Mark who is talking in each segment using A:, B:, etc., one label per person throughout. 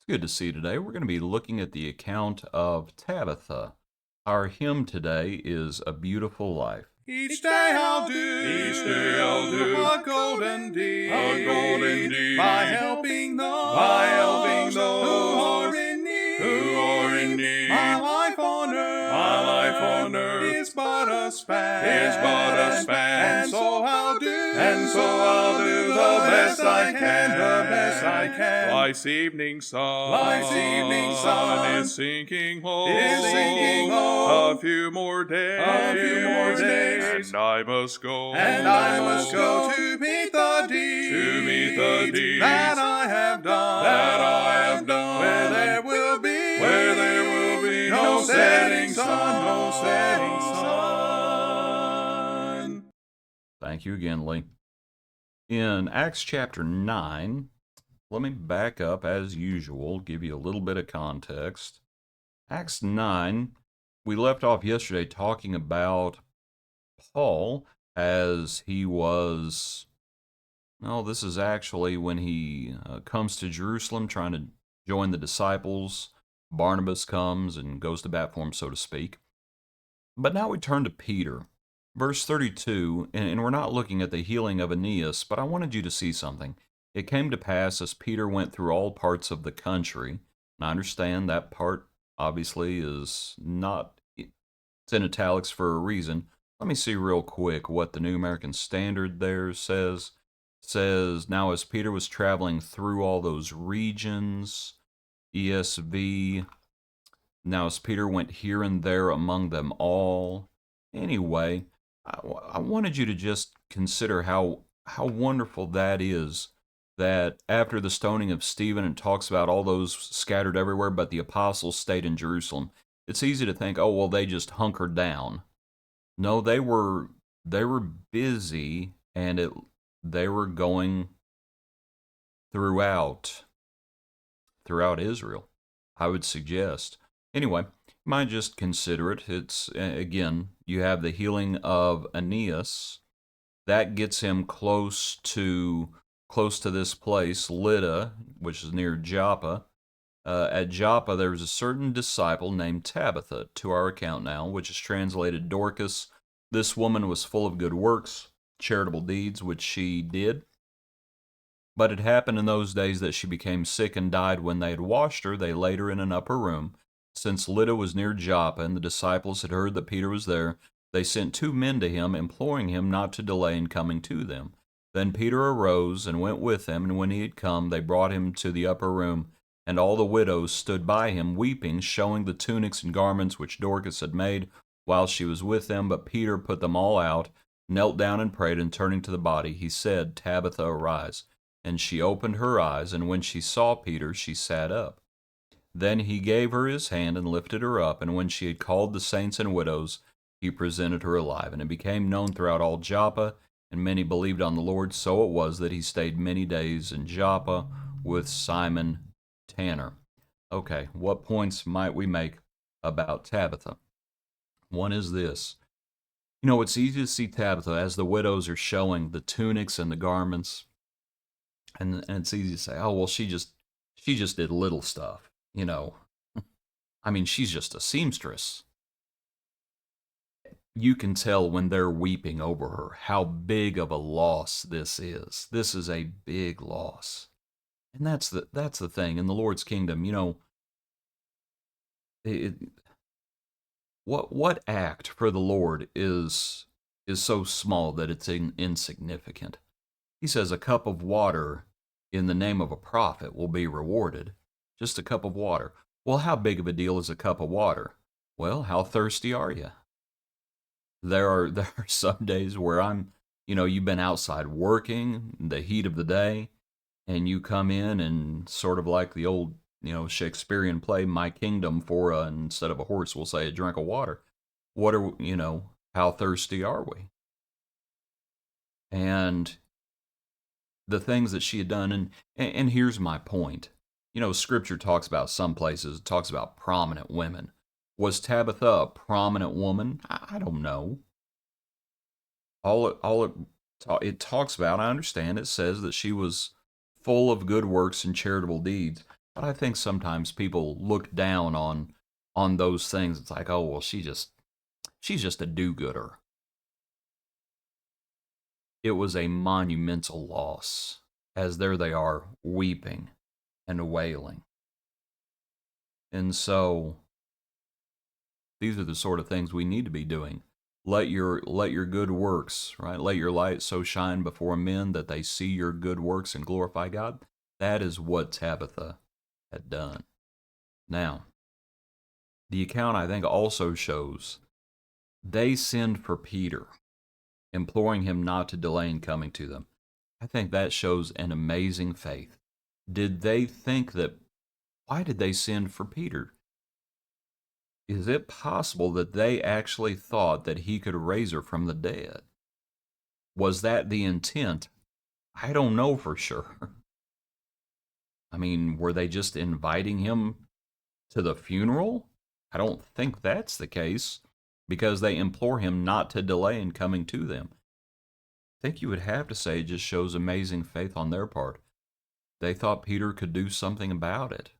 A: It's good to see you today. We're going to be looking at the account of Tabitha. Our hymn today is A Beautiful Life.
B: Each day I'll do a golden deed, by helping those, who are in need. My life on earth is but a span, and so I'll do the best I can. Life's evening sun is sinking low. A few more days, and I must go to meet the deed that I have done, where there will be no setting sun.
A: Thank you again, Lee. In Acts chapter 9, let me back up as usual, give you a little bit of context. Acts 9, we left off yesterday talking about Paul as he was, this is actually when he comes to Jerusalem trying to join the disciples. Barnabas comes and goes to bat for him, so to speak. But now we turn to Peter. Verse 32, and we're not looking at the healing of Aeneas, but I wanted you to see something. It came to pass as Peter went through all parts of the country, and I understand that part obviously is not, it's in italics for a reason. Let me see real quick what the New American Standard there says. It says, now as Peter was traveling through all those regions, ESV, now as Peter went here and there among them all. Anyway, I wanted you to just consider how wonderful that is, that after the stoning of Stephen, it talks about all those scattered everywhere, but the apostles stayed in Jerusalem. It's easy to think, oh, well, they just hunkered down. No, they were busy, and they were going throughout Israel, I would suggest. Anyway, you might just consider it. It's, again, you have the healing of Aeneas. That gets him close to this place, Lydda, which is near Joppa. At Joppa, there was a certain disciple named Tabitha, to our account now, which is translated Dorcas. This woman was full of good works, charitable deeds, which she did. But it happened in those days that she became sick and died. When they had washed her, they laid her in an upper room. Since Lydda was near Joppa, and the disciples had heard that Peter was there, they sent 2 men to him, imploring him not to delay in coming to them. Then Peter arose and went with them, and when he had come, they brought him to the upper room, and all the widows stood by him, weeping, showing the tunics and garments which Dorcas had made while she was with them. But Peter put them all out, knelt down and prayed, and turning to the body, he said, Tabitha, arise. And she opened her eyes, and when she saw Peter, she sat up. Then he gave her his hand and lifted her up, and when she had called the saints and widows, he presented her alive. And it became known throughout all Joppa, and many believed on the Lord. So it was that he stayed many days in Joppa with Simon Tanner. Okay, what points might we make about Tabitha? One is this. It's easy to see Tabitha as the widows are showing the tunics and the garments, and it's easy to say, oh, well, she just did little stuff, I mean, she's just a seamstress. You can tell when they're weeping over her how big of a loss this is. This is a big loss. And that's the thing in the Lord's kingdom, what act for the Lord is so small that it's insignificant? He says a cup of water in the name of a prophet will be rewarded. Just a cup of water. Well, how big of a deal is a cup of water? Well, how thirsty are you? There are some days where you've been outside working, the heat of the day, and you come in and sort of like the old, Shakespearean play, My Kingdom, for instead of a horse, we'll say a drink of water. How thirsty are we? And the things that she had done, and here's my point. Scripture talks about some places, it talks about prominent women. Was Tabitha a prominent woman? I don't know. It talks about, I understand, it says that she was full of good works and charitable deeds. But I think sometimes people look down on those things. It's like, oh well, she's just a do-gooder. It was a monumental loss, as there they are weeping and wailing. And so these are the sort of things we need to be doing. Let your good works, right? Let your light so shine before men that they see your good works and glorify God. That is what Tabitha had done. Now, the account I think also shows they send for Peter, imploring him not to delay in coming to them. I think that shows an amazing faith. Did they think that? Why did they send for Peter? Is it possible that they actually thought that he could raise her from the dead? Was that the intent? I don't know for sure. I mean, were they just inviting him to the funeral? I don't think that's the case because they implore him not to delay in coming to them. I think you would have to say it just shows amazing faith on their part. They thought Peter could do something about it.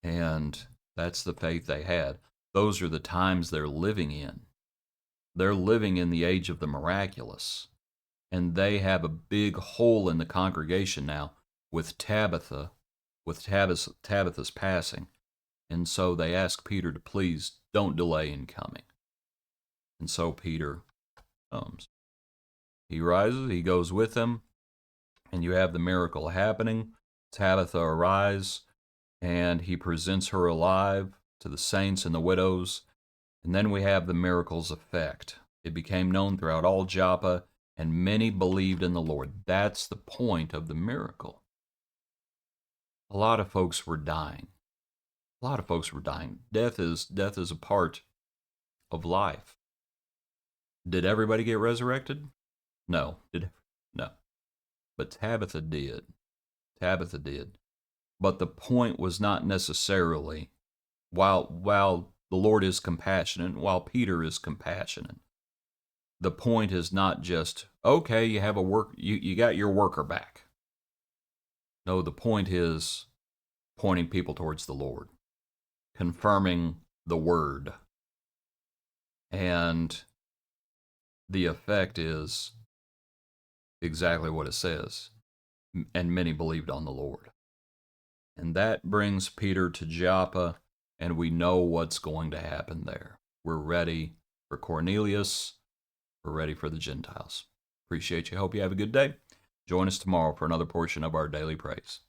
A: And that's the faith they had. Those are the times they're living in. They're living in the age of the miraculous. And they have a big hole in the congregation now with Tabitha's passing. And so they ask Peter to please don't delay in coming. And so Peter comes. He rises, he goes with them, and you have the miracle happening. Tabitha arises, and he presents her alive to the saints and the widows. And then we have the miracle's effect. It became known throughout all Joppa, and many believed in the Lord. That's the point of the miracle. A lot of folks were dying. A lot of folks were dying. Death is a part of life. Did everybody get resurrected? No. No. But Tabitha did. Tabitha did. But the point was not necessarily, while the Lord is compassionate, while Peter is compassionate, the point is not just, okay, you have you got your worker back. No, the point is pointing people towards the Lord, confirming the word. And the effect is exactly what it says. And many believed on the Lord. And that brings Peter to Joppa, and we know what's going to happen there. We're ready for Cornelius. We're ready for the Gentiles. Appreciate you. Hope you have a good day. Join us tomorrow for another portion of our daily praise.